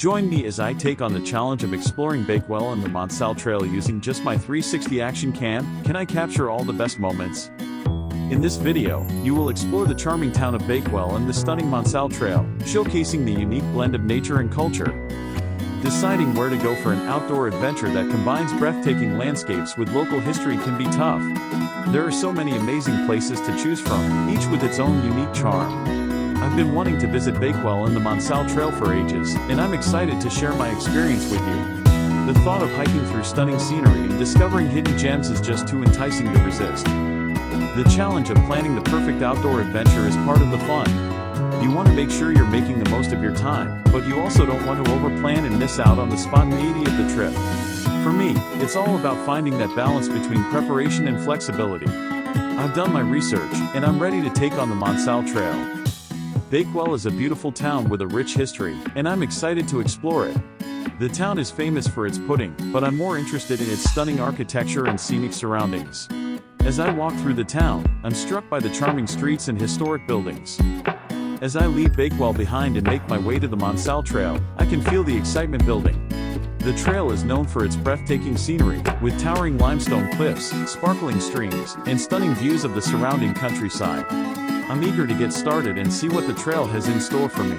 Join me as I take on the challenge of exploring Bakewell and the Monsal Trail using just my 360 action cam. Can I capture all the best moments? In this video, you will explore the charming town of Bakewell and the stunning Monsal Trail, showcasing the unique blend of nature and culture. Deciding where to go for an outdoor adventure that combines breathtaking landscapes with local history can be tough. There are so many amazing places to choose from, each with its own unique charm. I've been wanting to visit Bakewell and the Monsal Trail for ages, and I'm excited to share my experience with you. The thought of hiking through stunning scenery and discovering hidden gems is just too enticing to resist. The challenge of planning the perfect outdoor adventure is part of the fun. You want to make sure you're making the most of your time, but you also don't want to overplan and miss out on the spontaneity of the trip. For me, it's all about finding that balance between preparation and flexibility. I've done my research, and I'm ready to take on the Monsal Trail. Bakewell is a beautiful town with a rich history, and I'm excited to explore it. The town is famous for its pudding, but I'm more interested in its stunning architecture and scenic surroundings. As I walk through the town, I'm struck by the charming streets and historic buildings. As I leave Bakewell behind and make my way to the Monsal Trail, I can feel the excitement building. The trail is known for its breathtaking scenery, with towering limestone cliffs, sparkling streams, and stunning views of the surrounding countryside. I'm eager to get started and see what the trail has in store for me.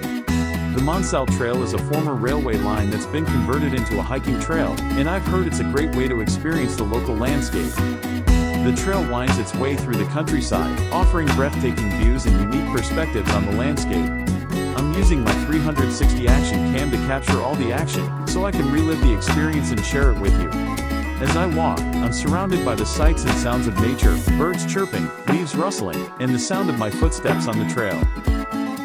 The Monsal Trail is a former railway line that's been converted into a hiking trail, and I've heard it's a great way to experience the local landscape. The trail winds its way through the countryside, offering breathtaking views and unique perspectives on the landscape. I'm using my 360 action cam to capture all the action, so I can relive the experience and share it with you. As I walk, I'm surrounded by the sights and sounds of nature, birds chirping, leaves rustling, and the sound of my footsteps on the trail.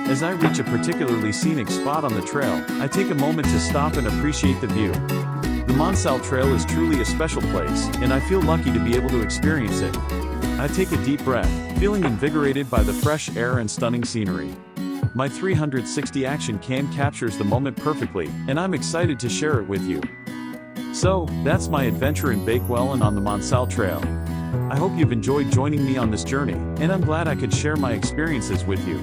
As I reach a particularly scenic spot on the trail, I take a moment to stop and appreciate the view. The Monsal Trail is truly a special place, and I feel lucky to be able to experience it. I take a deep breath, feeling invigorated by the fresh air and stunning scenery. My 360 action cam captures the moment perfectly, and I'm excited to share it with you. So, that's my adventure in Bakewell and on the Monsal Trail. I hope you've enjoyed joining me on this journey, and I'm glad I could share my experiences with you.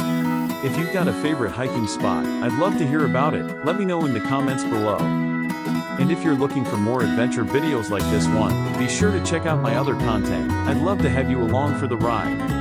If you've got a favorite hiking spot, I'd love to hear about it. Let me know in the comments below. And if you're looking for more adventure videos like this one, be sure to check out my other content. I'd love to have you along for the ride.